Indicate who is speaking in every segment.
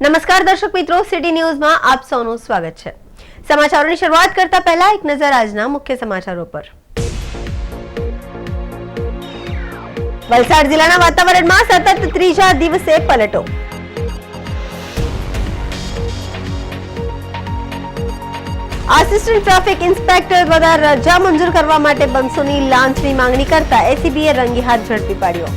Speaker 1: નમસ્કાર દર્શક મિત્રો, સિટી ન્યૂઝમાં આપ સૌનું સ્વાગત છે। સમાચારોની શરૂઆત કરતા પહેલા એક નજર આજના મુખ્ય સમાચારો પર। વલસાડ જિલ્લાના વાતાવરણમાં સતત ત્રીજા દિવસે પલટો। આસિસ્ટન્ટ ટ્રાફિક ઇન્સ્પેક્ટર દ્વારા રજા મંજૂર કરવા માટે 200ની લાંચની માંગણી કરતા એસીબીએ રંગે હાથ ઝડપી પાડ્યો।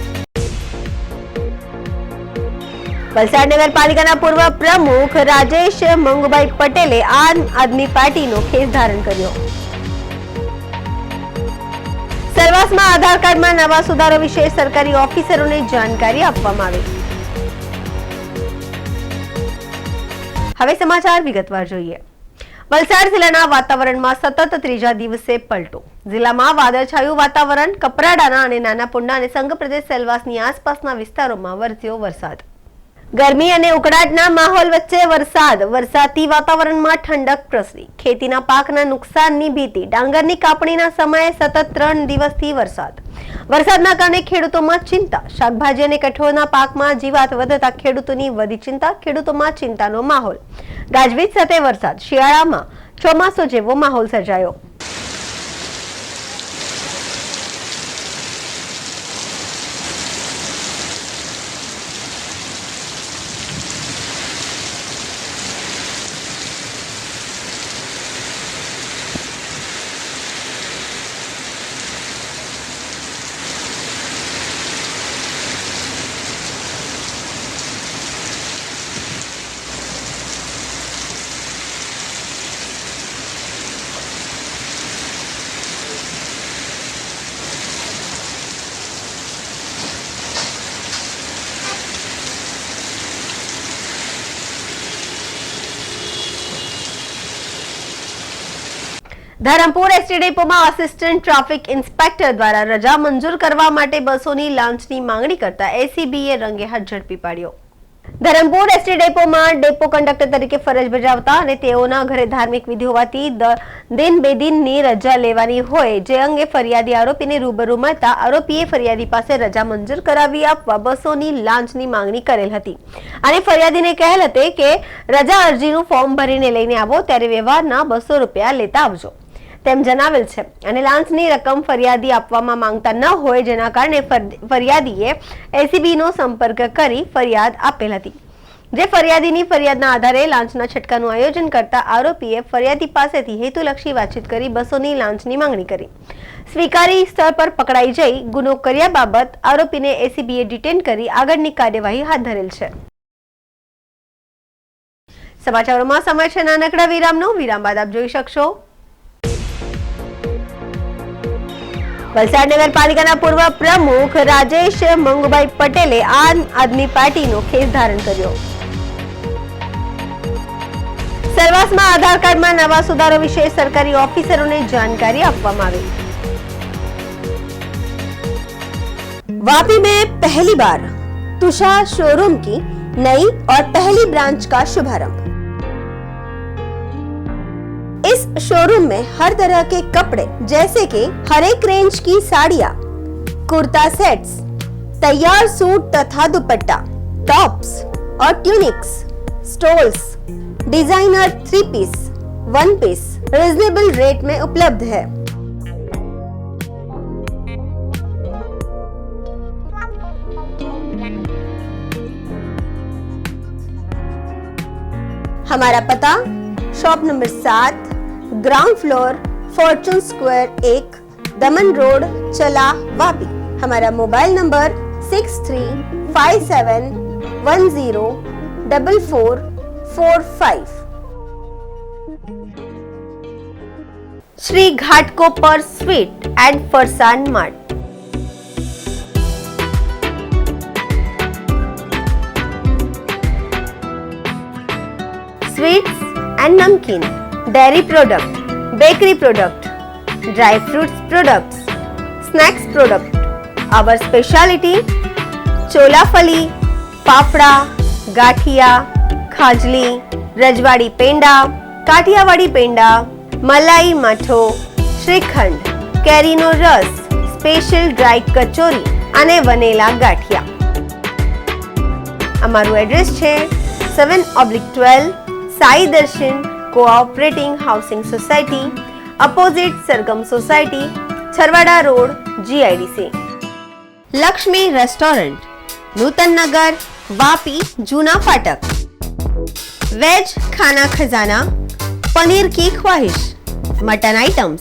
Speaker 1: વલસાડ નગરપાલિકાના પૂર્વ પ્રમુખ રાજેશ મંગુભાઈ પટેલે આમ આદમી પાર્ટીનો ખેસ ધારણ કર્યો। સેલવાસમાં આધાર કાર્ડમાં નવા સુધારો વિશે સરકારી ઓફિસરોને જાણકારી આપવામાં આવી। હવે સમાચાર વિગતવાર જોઈએ। વલસાડ જિલ્લાના વાતાવરણમાં સતત ત્રીજા દિવસે પલટો। જિલ્લામાં વાદળછાયું વાતાવરણ, કપરાડાના અને નાના પુંડા અને સંઘ પ્રદેશ સેલવાસની આસપાસના વિસ્તારોમાં વરસ્યો વરસાદ। ગરમી અને ઉકળાટના માહોલ વચ્ચે વરસાદથી વાતાવરણમાં ઠંડક પ્રસરી। ખેતીના પાકના નુકસાનની ભીતિ। ડાંગરની કાપણીના સમયે સતત 3 દિવસથી વરસાદના કારણે ખેડૂતોમાં ચિંતા। શાકભાજી અને કઠોળના પાકમાં જીવાત વધતા ખેડૂતોની વધી ચિંતા। ખેડૂતોમાં ચિંતાનો માહોલ। ગાજવીજ સાથે વરસાદ। શિયાળામાં ચોમાસું જેવો માહોલ સર્જાયો। ધરમપુર એસટી ડેપોમાં આસિસ્ટન્ટ ટ્રાફિક ઇન્સ્પેક્ટર દ્વારા રજા મંજૂર કરવા માટે 200ની લાંચની માંગણી કરતા એસીબીએ રંગે હાથ ઝડપી પાડ્યો। ધરમપુર એસટી ડેપોમાં ડેપો કંડક્ટર તરીકે ફરજ બજાવતા અને તેઓના ઘરે ધાર્મિક વિધિ હોવાથી દિન બે દિનની રજા લેવાની હોય, જે અંગે ફરિયાદી આરોપીને રૂબરૂ મળતા આરોપીએ ફરિયાદી પાસે રજા મંજૂર કરાવી આપવા 200ની લાંચની માંગણી કરેલ હતી અને ફરિયાદીને કહેલ હતી કે રજા અરજીનું ફોર્મ ભરીને લઈને આવો, ત્યારે વ્યવહારના 200 રૂપિયા લેતા આવજો તેમ જણાવેલ છે અને લાંચની રકમ ફરિયાદી આપવામાં માંગતા ન હોય, જેના કારણે ફરિયાદીએ એસીબીનો સંપર્ક કરી ફરિયાદ આપેલ હતી, જે ફરિયાદીની ફરિયાદના આધારે લાંચના છટકાનું આયોજન કરતા આરોપીએ ફરિયાદી પાસેથી હેતુલક્ષી વાતચીત કરી 200ની લાંચની માંગણી કરી। સ્વીકારી સ્થળ પર પકડાઈ જઈ ગુનો કર્યા બાબત આરોપીને એસીબીએ ડિટેન કરી આગળની કાર્યવાહી હાથ ધરેલ છે। સમાચારોમાં સમય છે નાનકડા વિરામનો। વિરામ બાદ આપ જોઈ શકશો વલસાડ નગરપાલિકાના પૂર્વ પ્રમુખ રાજેશ મંગુભાઈ પટેલે આમ આદમી પાર્ટીનો ખેસ ધારણ કર્યો। સેલવાસમાં આધાર કાર્ડમાં નવા સુધારો વિશે સરકારી ઓફિસરોને જાણકારી આપવામાં આવી। वापी में पहली बार तुषार शोरूम की नई और पहली ब्रांच का शुभारंभ। इस शोरूम में हर तरह के कपड़े जैसे कि हर एक रेंज की साड़ियां, कुर्ता सेट्स, तैयार सूट तथा दुपट्टा, टॉप्स और tunics, stoles, designer 3 piece, 1 piece reasonable rate में उपलब्ध है। हमारा पता shop number 7, ground floor, fortune square 1, Daman road, Chala, Vapi. हमारा mobile number 6357104445। Shri Ghatkopar sweet and Farsan mart. Sweets and namkeen, dairy product, bakery product, dry fruits products, snacks product. Our speciality cholafali, fafda, gathiya, khajli, Rajwadi penda, Kathiyawadi penda, malai matho, shrikhand, केरीनो रस, special dry kachori અને વનેલા ગાંઠિયા। અમારું address છે 7/12 Sai Darshan cooperating housing society opposite Sargam society Chharwada road GIDC। Lakshmi restaurant Nutan Nagar Vapi Juna Phatak. Veg खाना खजाना, पनीर की ख्वाहिश, mutton items,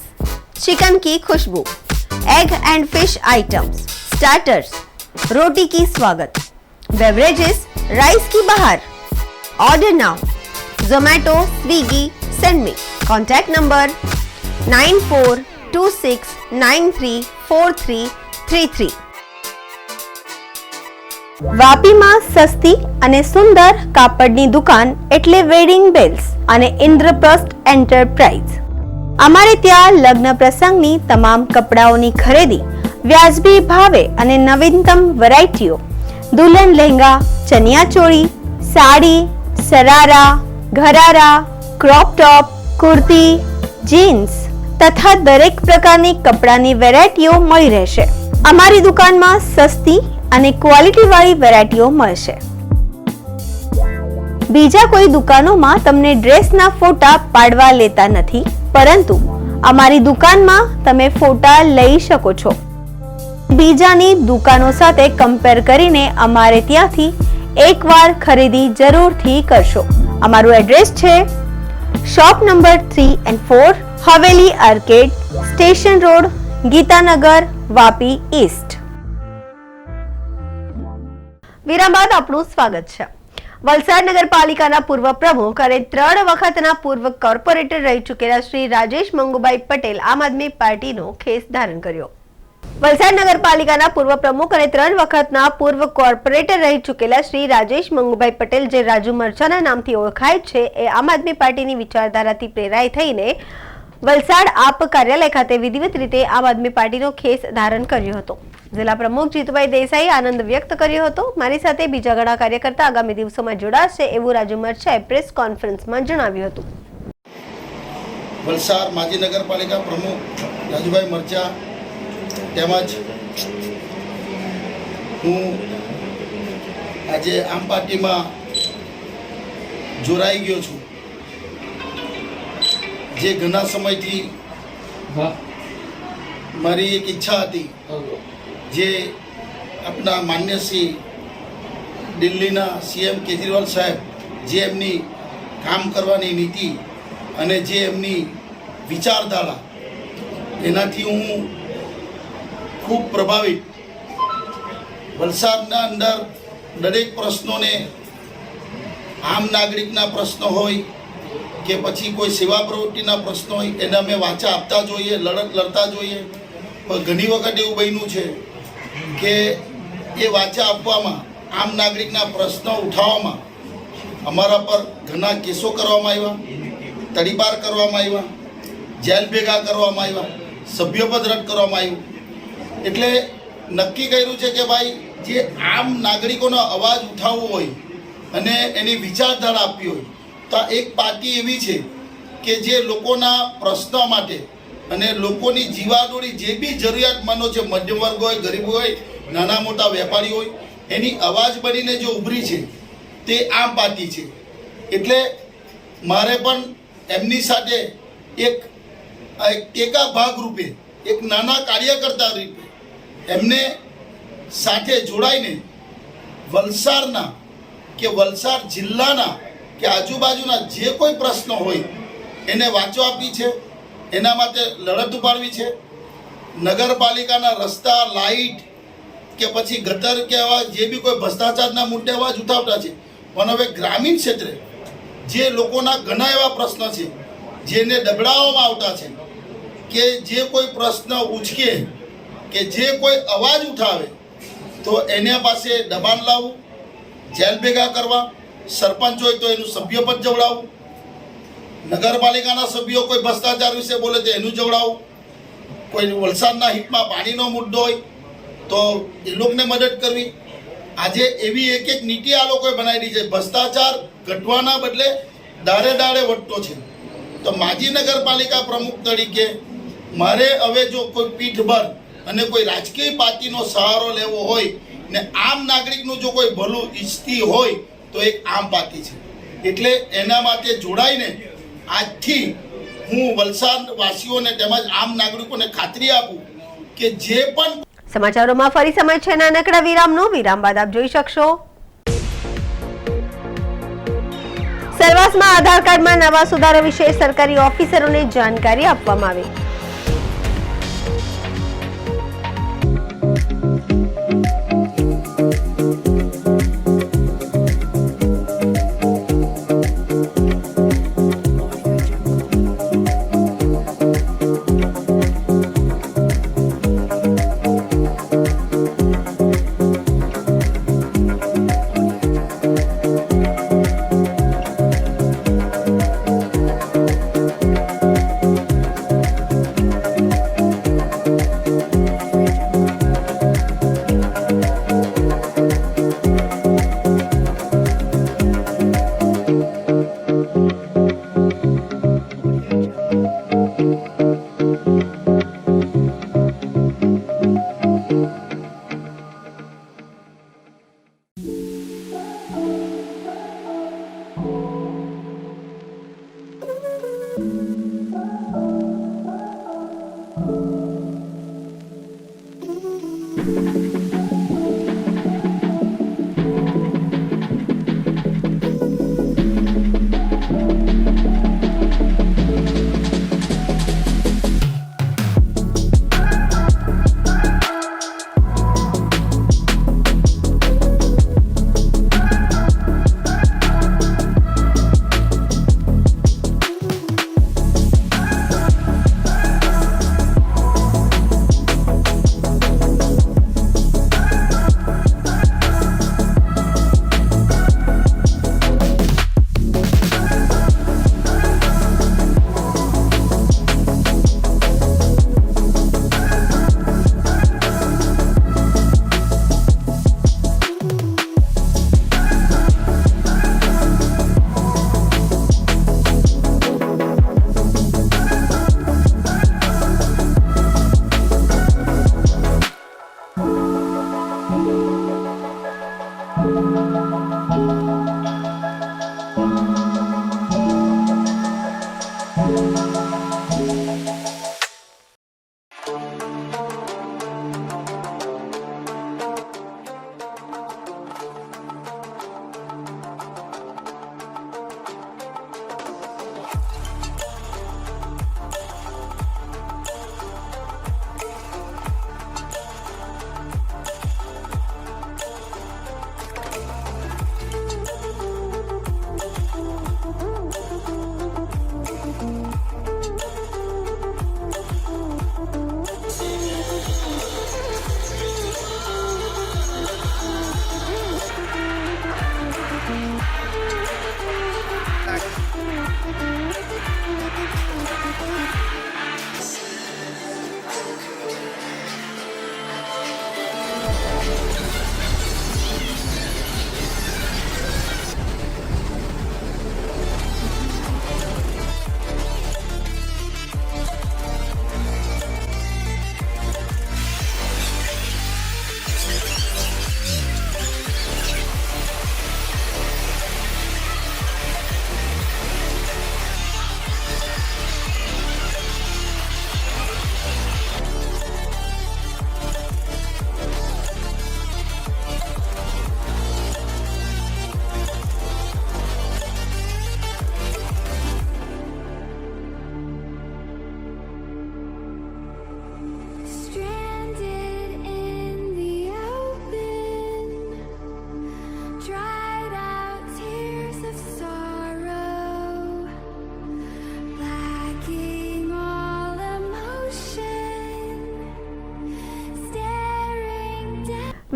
Speaker 1: chicken की खुशबू, egg and fish items, starters, रोटी की स्वागत, बेवरेजेस, राइस की बहार। Order now, Zomato, Swiggy, send me. Contact number 9426934333। વાપીમાં સસ્તી અને સુંદર કાપડની દુકાન એટલે વેડિંગ બેલ્સ અને ઇન્દ્રપ્રસ્થ એન્ટરપ્રાઇઝ। અમારે ત્યાં લગ્ન પ્રસંગની તમામ કપડાઓની ખરીદી વ્યાજબી ભાવે અને નવીનતમ વેરાયટીઓ, દુલ્હન લહેંગા, ચણિયાચોળી, sari, sharara, gharara, crop top, kurti, jeans તથા દરેક પ્રકારની કપડાની વેરાયટીઓ મળી રહેશે। અમારી દુકાનમાં સસ્તી અને ક્વોલિટી વાળી વેરાયટીઓ મળશે। બીજા કોઈ દુકાનોમાં તમને ડ્રેસના ફોટા પાડવા લેતા નથી, પરંતુ અમારી દુકાનમાં તમે ફોટા લઈ શકો છો। બીજાની દુકાનો સાથે કમ્પેર કરીને અમારે ત્યાંથી એકવાર ખરીદી જરૂરથી કરશો। અમારું એડ્રેસ છે shop number 3 and 4, Haveli arcade, station road, Gitanagar, Vapi east. વિરામ બાદ આપનું સ્વાગત છે। વલસાડ નગરપાલિકાના પૂર્વ પ્રમુખ અને 3 વખતના પૂર્વ કોર્પોરેટર રહી ચૂકેલા શ્રી રાજેશ મંગુભાઈ પટેલ આમ આદમી પાર્ટીનો ખેસ ધારણ કર્યો। વલસાડ નગરપાલિકાના પૂર્વ પ્રમુખ અને 3 વખતના પૂર્વ કોર્પોરેટર રહી ચૂકેલા શ્રી રાજેશ મંગુભાઈ પટેલ જે રાજુ મરચાના નામથી ઓળખાય છે એ આમ આદમી પાર્ટીની વિચારધારાથી પ્રેરાઈ થઈને વલસાડ આપ કાર્યાલય ખાતે વિધિવત રીતે આમ આદમી પાર્ટીનો ખેસ ધારણ કર્યો હતો। જિલ્લા પ્રમુખ જીતુભાઈ દેસાઈ આનંદ વ્યક્ત કર્યો હતો। મારી સાથે બીજા ઘણા કાર્યકર્તા આગામી દિવસોમાં જોડાશે એવું રાજુ મરચાએ પ્રેસ કોન્ફરન્સમાં જણાવ્યું હતું।
Speaker 2: વલસાડ માજી નગરપાલિકા પ્રમુખ રાજુભાઈ મરચા તેમજ હું આજે આમ પાર્ટીમાં જોડાઈ ગયો છું, જે ઘણા સમયથી મારી એક ઈચ્છા હતી, જે આપણા માન્ય શ્રી દિલ્હીના CM કેજરીવાલ સાહેબ જે એમની કામ કરવાની નીતિ અને જે એમની વિચારધારા એનાથી હું ખૂબ પ્રભાવિત। વલસાડના અંદર દરેક પ્રશ્નોને આમ નાગરિકના પ્રશ્નો હોય કે પછી કોઈ સેવા પ્રવૃત્તિના પ્રશ્નો હોય એને અમે વાચા આપતા જોઈએ, લડત લડતા જોઈએ। પણ ઘણી વખત એવું બન્યું છે કે એ વાચા આપવામાં, આમ નાગરિકના પ્રશ્નો ઉઠાવવામાં અમારા પર ઘણા કેસો કરવામાં આવ્યા, તડીપાર કરવામાં આવ્યા, જેલ ભેગા કરવામાં આવ્યા, સભ્યપદ રદ કરવામાં આવ્યું। એટલે નક્કી કર્યું છે કે ભાઈ જે આમ નાગરિકોનો અવાજ ઉઠાવવો હોય અને એની વિચારધારા આપવી હોય તો એક પાર્ટી એવી છે કે જે લોકોના પ્રશ્નો માટે અને લોકોની જીવાદોરી જે બી જરૂરિયાતમંદો છે, મધ્યમ વર્ગ હોય, ગરીબ હોય, નાના મોટા વેપારી હોય, એની અવાજ બનીને જે ઉભરી છે તે આમ પાર્ટી છે। એટલે મારે પણ એમની સાથે એક ટેકા ભાગ રૂપે, એક નાના કાર્યકર્તા રૂપે એમને સાથે જોડાઈને વલસાડના કે વલસાડ જિલ્લાના કે આજુબાજુના જે કોઈ પ્રશ્નો હોય એને વાંચો આપી છે, એના માટે લડત ઉપાડવી છે। નગરપાલિકાના રસ્તા, લાઇટ કે પછી ગટર કે આવા જે બી કોઈ ભ્રષ્ટાચારના મુદ્દે અવાજ ઉઠાવતા છે, પણ હવે ગ્રામીણ ક્ષેત્રે જે લોકોના ઘણા એવા પ્રશ્ન છે જેને દબડાવવામાં આવતા છે કે જે કોઈ પ્રશ્ન ઉચકે કે જે કોઈ અવાજ ઉઠાવે તો એને પાસે દબાણ લાવવું, જેલ ભેગા કરવા, સરપંચ હોય તો એનું સભ્યપદ જવડાવવું, નગરપાલિકાના સભ્યો કોઈ ભ્રષ્ટાચાર વિશે બોલે તો એનું જવડાવવું, કોઈ વલસાડના હિતમાં પાણીનો મુદ્દો હોય તો એ લોકોને મદદ કરવી। આજે એવી એક એક નીતિ આ લોકોએ બનાવી છે, ભ્રષ્ટાચાર ઘટવાના બદલે દાડે દાડે વધતો છે। તો માજી નગરપાલિકા પ્રમુખ તરીકે મારે હવે જો કોઈ પીઠબળ અને કોઈ રાજકીય પાર્ટીનો સહારો લેવો હોય ને આમ નાગરિકનું જો કોઈ ભલું ઈચ્છતી હોય તો એક આમ પાર્ટી છે. એટલે એના માટે જોડાઈને આજથી હું વલસાડ વાસીઓને તેમજ આમ નાગરિકોને ખાતરી આપું કે જે પણ
Speaker 1: સમાચારોમાં ફરી સમય છે નાનકડા વિરામનો. વિરામ બાદ આપ જોઈ શકશો સેલવાસમાં આધાર કાર્ડમાં નવા સુધારા વિશે સરકારી ઓફિસરોને જાણકારી આપવામાં આવી.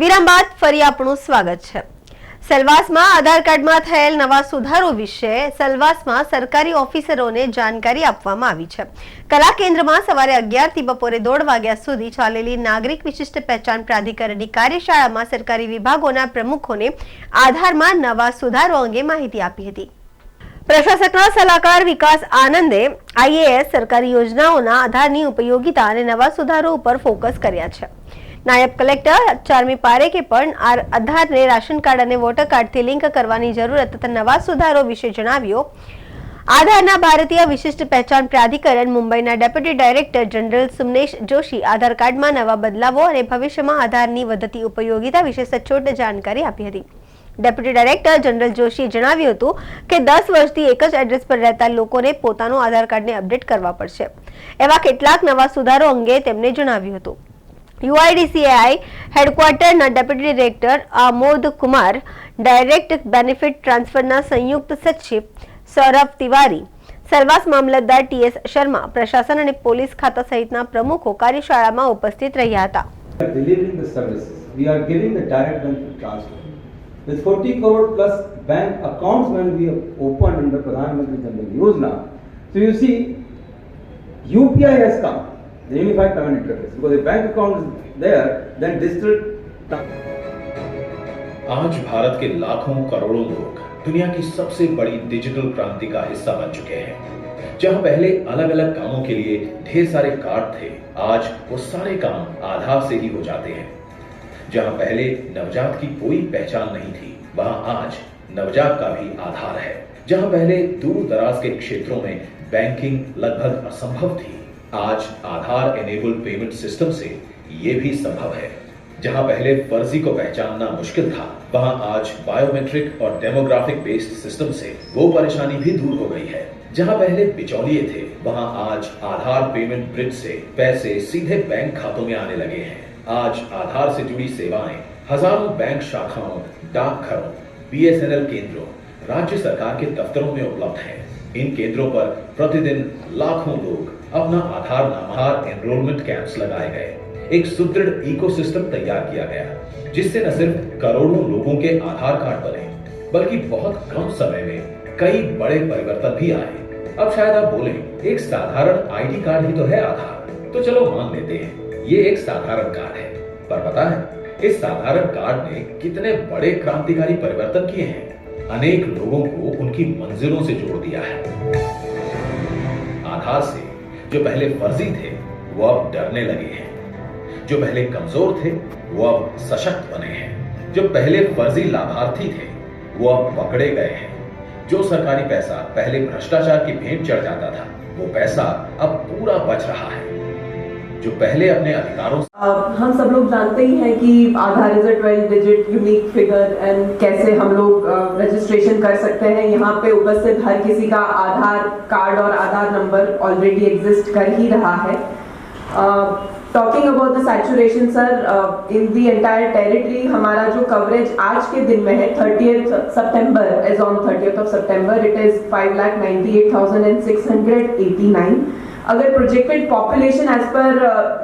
Speaker 1: વિરામ બાદ ફરી આપનું સ્વાગત છે. સેલવાસમાં આધાર કાર્ડમાં થયેલ નવા સુધારો વિશે સેલવાસમાં સરકારી ઓફિસરોને જાણકારી આપવામાં આવી છે. કલા કેન્દ્રમાં સવારે 11 થી બપોરે 1:30 વાગ્યા સુધી ચાલેલી નાગરિક વિશિષ્ટ પહેચાન પ્રાધિકરણની કાર્યશાળામાં સરકારી વિભાગોના પ્રમુખોને આધારમાં નવા સુધારો અંગે માહિતી આપી હતી. પ્રશાસકના સલાહકાર વિકાસ આનંદે આઈએએસ સરકારી યોજનાઓના આધારની ઉપયોગિતા અને નવા સુધારો ઉપર ફોકસ કર્યા છે. નાયબ કલેક્ટર ચારમી પારેખે પણ આધારને રાશન કાર્ડ અને વોટર કાર્ડથી લિંક કરવાની જરૂરત તથા નવા સુધારો વિશે જણાવ્યો. આધારના ભારતીય વિશિષ્ટ પહેચાન પ્રાધિકરણ મુંબઈના ડેપ્યુટી ડાયરેક્ટર જનરલ સુમનેશ જોશી આધાર કાર્ડમાં નવા બદલાવો અને ભવિષ્યમાં આધારની વધતી ઉપયોગિતા વિશે સચોટ જાણકારી આપી હતી. ડેપ્યુટી ડાયરેક્ટર જનરલ જોશીએ જણાવ્યું હતું કે 10 વર્ષથી એક જ એડ્રેસ પર રહેતા લોકોને પોતાનું આધાર કાર્ડને અપડેટ કરવા પડશે. એવા કેટલાક નવા સુધારો અંગે તેમણે જણાવ્યું હતું. UIDCAI હેડક્વાર્ટરના deputy director Amod Kumar, direct benefit ટ્રાન્સફરના સંયુક્ત સચિવ સૌરભ તિવારી, સરવાસ મામલતદાર TS શર્મા, પ્રશાસન અને પોલીસ ખાતા સહિતના પ્રમુખો કાર્યશાળામાં ઉપસ્થિત રહ્યા હતા.
Speaker 3: Delivering the services, we are giving the direct benefit transfer. With 40 crore plus bank accounts when we have opened under Pradhan Mantri Jan Dhan Yojana, so you see, UPI has come, the Unified Payment Interface, because the bank account is there, then digital.
Speaker 4: आज भारत के लाखों करोड़ों लोग दुनिया की सबसे बड़ी digital क्रांति का हिस्सा बन चुके हैं. जहां पहले अलग अलग कामों के लिए ढेर सारे कार्ड थे, आज वो सारे काम आधार से ही हो जाते हैं. जहां पहले नवजात की कोई पहचान नहीं थी, वहां आज नवजात का भी आधार है. जहां पहले दूर दराज के क्षेत्रों में बैंकिंग लगभग असंभव थी, आज आधार एनेबल्ड पेमेंट सिस्टम से ये भी संभव है. जहां पहले फर्जी को पहचानना मुश्किल था, वहां आज बायोमेट्रिक और डेमोग्राफिक बेस्ड सिस्टम से वो परेशानी भी दूर हो गई है. जहां पहले बिचौलिए थे, वहां आज आधार पेमेंट ब्रिज से पैसे सीधे बैंक खातों में आने लगे हैं. आज आधार से जुड़ी सेवाएं हजारों बैंक शाखाओं, डाकघरों, BSNL केंद्रों, राज्य सरकार के दफ्तरों में उपलब्ध हैं. इन केंद्रों पर प्रतिदिन लाखों लोग अपना आधार नामाधार एनरोलमेंट कैंप्स लगाए गए. एक सुदृढ़ इकोसिस्टम तैयार किया गया, जिससे न सिर्फ करोड़ों लोगों के आधार कार्ड बने, बल्कि बहुत कम समय में कई बड़े परिवर्तन भी आए. अब शायद आप बोलें, एक साधारण ID कार्ड ही तो है आधार. तो चलो मान लेते हैं, ये एक साधारण कार्ड है, पर पता है इस साधारण कार्ड ने कितने बड़े क्रांतिकारी परिवर्तन किए हैं. अनेक लोगों को उनकी मंजिलों से जोड़ दिया है. आधार से जो पहले फर्जी थे, वो अब डरने लगे हैं. जो पहले कमजोर थे, वो अब सशक्त बने हैं. जो पहले फर्जी लाभार्थी थे, वो अब पकड़े गए हैं. जो सरकारी पैसा पहले भ्रष्टाचार की भेंट चढ़ जाता था, वो पैसा अब पूरा बच रहा है. जो पहले अपने अधिकारों
Speaker 5: हम सब लोग जानते ही हैं कि Aadhaar is a 12 digit unique figure and कैसे हम लोग रजिस्ट्रेशन कर सकते हैं. यहाँ पे उपस्थित हर किसी का आधार कार्ड और आधार नंबर ऑलरेडी एग्जिस्ट कर ही रहा है. Talking about the saturation sir, in the entire territory हमारा जो कवरेज आज के दिन में है 30th सितंबर, एज ऑन 30th ऑफ सितंबर इट इज 5,98,689. अगर प्रोजेक्टेड पॉपुलेशन एज पर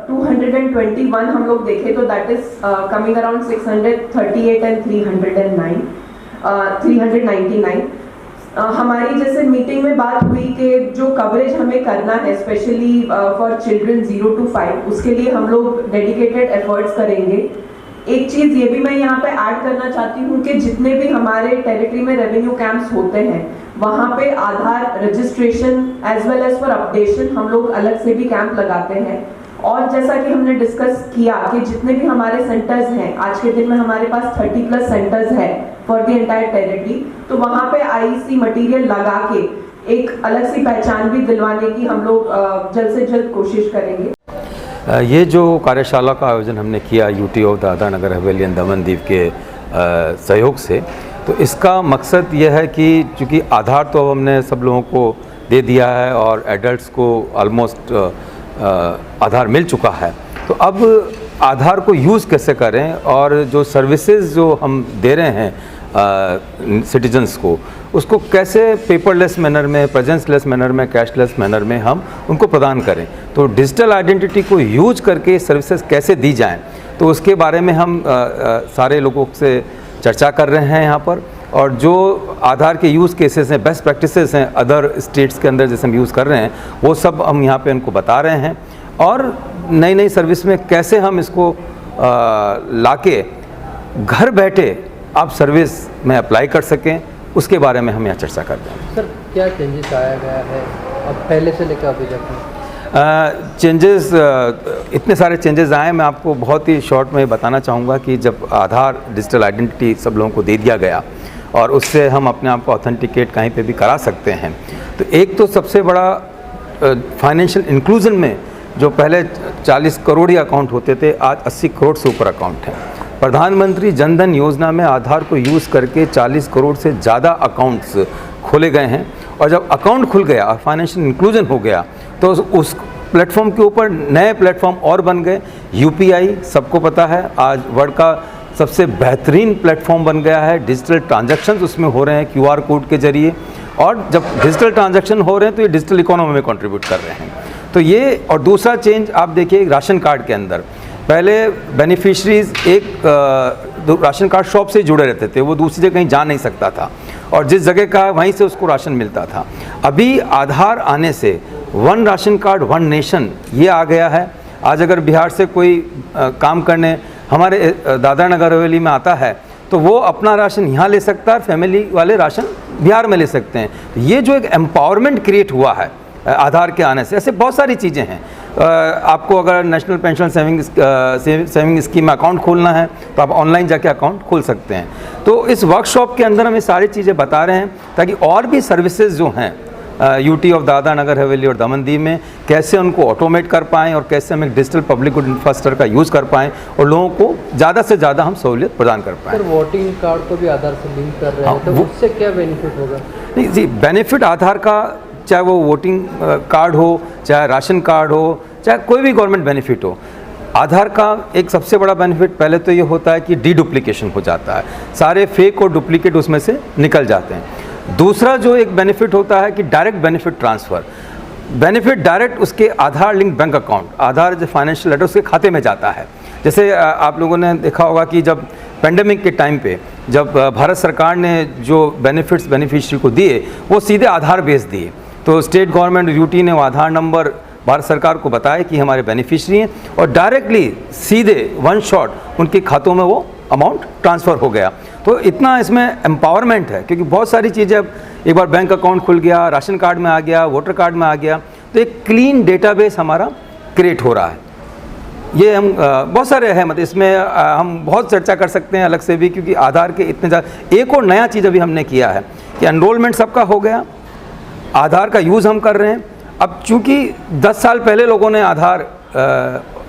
Speaker 5: 221 हम लोग देखें तो that is coming around 638 and 399. हमारी जैसे मीटिंग में बात हुई कि जो कवरेज हमें करना है स्पेशली फॉर चिल्ड्रन 0 to 5, उसके लिए हम लोग डेडिकेटेड एफर्ट्स करेंगे. एक चीज ये भी मैं यहाँ पे ऐड करना चाहती हूँ कि जितने भी हमारे टेरिटरी में रेवेन्यू कैंप्स होते हैं, वहाँ पे Aadhaar registration as well as for updation हम लोग अलग से भी कैंप लगाते हैं. और जैसा कि हमने डिस्कस किया कि जितने भी हमारे सेंटर्स हैं, आज के दिन में हमारे पास 30+ सेंटर्स है फॉर द एंटायर टेरिटरी, तो वहाँ पे IEC मटेरियल लगा के एक अलग सी पहचान भी दिलवाने की हम लोग जल्द से जल्द कोशिश करेंगे.
Speaker 3: ये जो कार्यशाला का आयोजन हमने किया UT of Dadra Nagar Haveli and Daman Diu के सहयोग से, तो इसका मकसद ये है कि चूँकि आधार तो अब हमने सब लोगों को दे दिया है और एडल्ट्स को ऑलमोस्ट आधार मिल चुका है, तो अब आधार को यूज़ कैसे करें और जो सर्विसेज जो हम दे रहे हैं सिटीजन्स को, उसको कैसे पेपरलेस मैनर में, प्रेजेंसलेस मैनर में, कैशलेस मैनर में हम उनको प्रदान करें. तो डिजिटल आइडेंटिटी को यूज करके सर्विसेज कैसे दी जाएं, तो उसके बारे में हम सारे लोगों से चर्चा कर रहे हैं यहाँ पर. और जो आधार के यूज़ केसेस हैं, बेस्ट प्रैक्टिसेस हैं अदर स्टेट्स के अंदर जैसे हम यूज़ कर रहे हैं, वो सब हम यहाँ पे उनको बता रहे हैं. और नई नई सर्विस में कैसे हम इसको लाके घर बैठे आप सर्विस में अप्लाई कर सकें, उसके बारे में हम यहाँ चर्चा करते हैं.
Speaker 6: सर क्या चेंजेस आया गया है अब पहले से लेकर अभी तक?
Speaker 3: चेंजेस इतने सारे चेंजेस आए, मैं आपको बहुत ही शॉर्ट में बताना चाहूँगा कि जब आधार डिजिटल आइडेंटिटी सब लोगों को दे दिया गया और उससे हम अपने आप को ऑथेंटिकेट कहीं पे भी करा सकते हैं, तो एक तो सबसे बड़ा फाइनेंशियल इंक्लूजन में जो पहले 40 करोड़ ही अकाउंट होते थे, आज 80 करोड़ से ऊपर अकाउंट हैं। प्रधानमंत्री जनधन योजना में आधार को यूज़ करके 40 करोड़ से ज़्यादा अकाउंट्स खोले गए हैं, और जब अकाउंट खुल गया और फाइनेंशियल इंक्लूजन हो गया तो उस प्लेटफॉर्म के ऊपर नए प्लेटफॉर्म और बन गए। यूपीआई सबको पता है आज वर्ल्ड का सबसे बेहतरीन प्लेटफॉर्म बन गया है, डिजिटल ट्रांजैक्शंस उसमें हो रहे हैं क्यूआर कोड के जरिए, और जब डिजिटल ट्रांजैक्शन हो रहे हैं तो ये डिजिटल इकोनॉमी में कंट्रीब्यूट कर रहे हैं। तो ये, और दूसरा चेंज आप देखिए राशन कार्ड के अंदर, पहले बेनिफिशरीज एक राशन कार्ड शॉप से जुड़े रहते थे, वो दूसरी जगह कहीं जा नहीं सकता था और जिस जगह का वहीं से उसको राशन मिलता था। अभी आधार आने से one ration card one nation ये आ गया है। आज अगर बिहार से कोई काम करने हमारे दादरा नगर हवेली में आता है तो वो अपना राशन यहाँ ले सकता है, फैमिली वाले राशन बिहार में ले सकते हैं। ये जो एक एम्पावरमेंट क्रिएट हुआ है आधार के आने से, ऐसे बहुत सारी चीज़ें हैं। आपको अगर नेशनल पेंशन सेविंग स्कीम में अकाउंट खोलना है तो आप ऑनलाइन जाके अकाउंट खोल सकते हैं। तो इस वर्कशॉप के अंदर हम ये सारी चीज़ें बता रहे हैं ताकि और भी सर्विसेज जो हैं यूटी ऑफ दादरा नगर हवेली और दमन दीव में कैसे उनको ऑटोमेट कर पाएँ और कैसे हम एक डिजिटल पब्लिक गुड इंफ्रास्ट्रक्चर का यूज़ कर पाएँ और लोगों को ज़्यादा से ज़्यादा हम सहूलियत प्रदान कर पाएँ।
Speaker 6: सर, वोटिंग कार्ड को भी आधार से लिंक कर रहे हैं, तो उससे क्या बेनिफिट होगा?
Speaker 3: नहीं जी, बेनिफिट आधार का, चाहे वो वोटिंग कार्ड हो, चाहे राशन कार्ड हो, चाहे कोई भी गवर्नमेंट बेनिफिट हो, आधार का एक सबसे बड़ा बेनिफिट पहले तो ये होता है कि डीडुप्लीकेशन हो जाता है, सारे फेक और डुप्लीकेट उसमें से निकल जाते हैं। दूसरा जो एक बेनिफिट होता है कि direct benefit transfer, benefit direct उसके आधार लिंक बैंक अकाउंट, आधार जो फाइनेंशियल एड्रेस उसके खाते में जाता है। जैसे आप लोगों ने देखा होगा कि जब पेंडेमिक के टाइम पे जब भारत सरकार ने जो बेनिफिट्स बेनिफिशियरी को दिए वो सीधे आधार बेस दिए, तो स्टेट गवर्नमेंट यूटी ने वो आधार नंबर भारत सरकार को बताया कि हमारे बेनिफिशियरी हैं और डायरेक्टली सीधे वन शॉट उनके खातों में वो अमाउंट ट्रांसफ़र हो गया। तो इतना इसमें एम्पावरमेंट है, क्योंकि बहुत सारी चीज़ें अब एक बार बैंक अकाउंट खुल गया, राशन कार्ड में आ गया, वोटर कार्ड में आ गया, तो एक क्लीन डेटाबेस हमारा क्रिएट हो रहा है। ये हम बहुत सारे हैं, मतलब इसमें हम बहुत चर्चा कर सकते हैं अलग से भी, क्योंकि आधार के इतने ज़्यादा। एक और नया चीज़ अभी हमने किया है कि एनरोलमेंट सबका हो गया, आधार का यूज़ हम कर रहे हैं। अब चूँकि 10 साल पहले लोगों ने आधार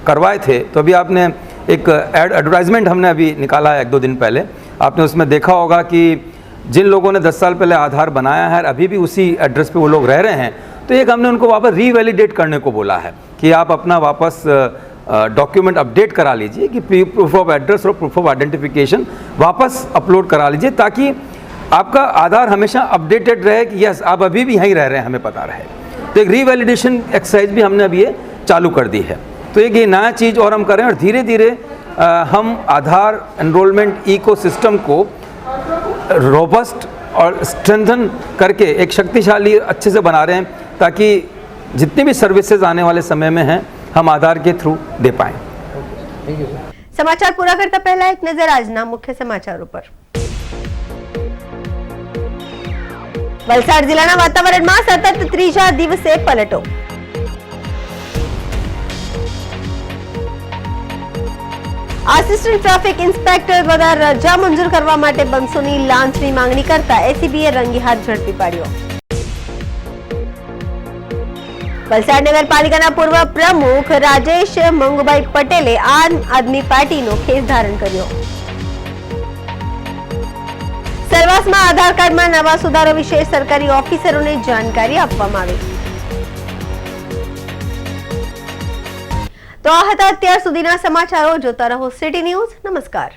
Speaker 3: करवाए थे, तो अभी आपने एक एडवर्टाइजमेंट हमने अभी निकाला है 1-2 दिन पहले, आपने उसमें देखा होगा कि जिन लोगों ने 10 साल पहले आधार बनाया है अभी भी उसी एड्रेस पे वो लोग रह रहे हैं, तो एक हमने उनको वापस रीवैलिडेट करने को बोला है कि आप अपना वापस डॉक्यूमेंट अपडेट करा लीजिए, कि प्रूफ ऑफ एड्रेस और प्रूफ ऑफ आइडेंटिफिकेशन वापस अपलोड करा लीजिए, ताकि आपका आधार हमेशा अपडेटेड रहे कि यस आप अभी भी यहीं रह रहे हैं, हमें पता रहे। तो एक रीवैलिडेशन एक्सरसाइज भी हमने अभी ये चालू कर दी है। तो एक ये नया चीज़ और हम करें, और धीरे धीरे हम आधार एनरोलमेंट इकोसिस्टम को रोबस्ट और स्ट्रेंथन करके एक शक्तिशाली अच्छे से बना रहे हैं, ताकि जितनी भी सर्विसेज आने वाले समय में हैं हम आधार के थ्रू दे पाएँ।
Speaker 1: સમાચાર પૂરા કરતા પહેલા એક નજર આજના મુખ્ય સમાચારો પર। વલસાડ જિલ્લાના વાતાવરણમાં સતત ત્રીજા દિવસે પલટો। આસિસ્ટન્ટ ટ્રાફિક ઇન્સ્પેક્ટર દ્વારા રજા મંજૂર કરવા માટે 200ની લાંચની માંગણી કરતા એસીબીએ રંગે હાથ ઝડપી પાડ્યો। વલસાડ નગરપાલિકાના પૂર્વ પ્રમુખ રાજેશ મંગુભાઈ પટેલે આમ આદમી પાર્ટીનો ખેસ ધારણ કર્યો। સરવાસમાં આધાર કાર્ડમાં નવા સુધારો વિશે સરકારી ઓફિસરોને જાણકારી આપવામાં આવી। તો આ હતા અત્યાર સુધીના સમાચારો। જોતા રહો સિટી ન્યૂઝ। નમસ્કાર।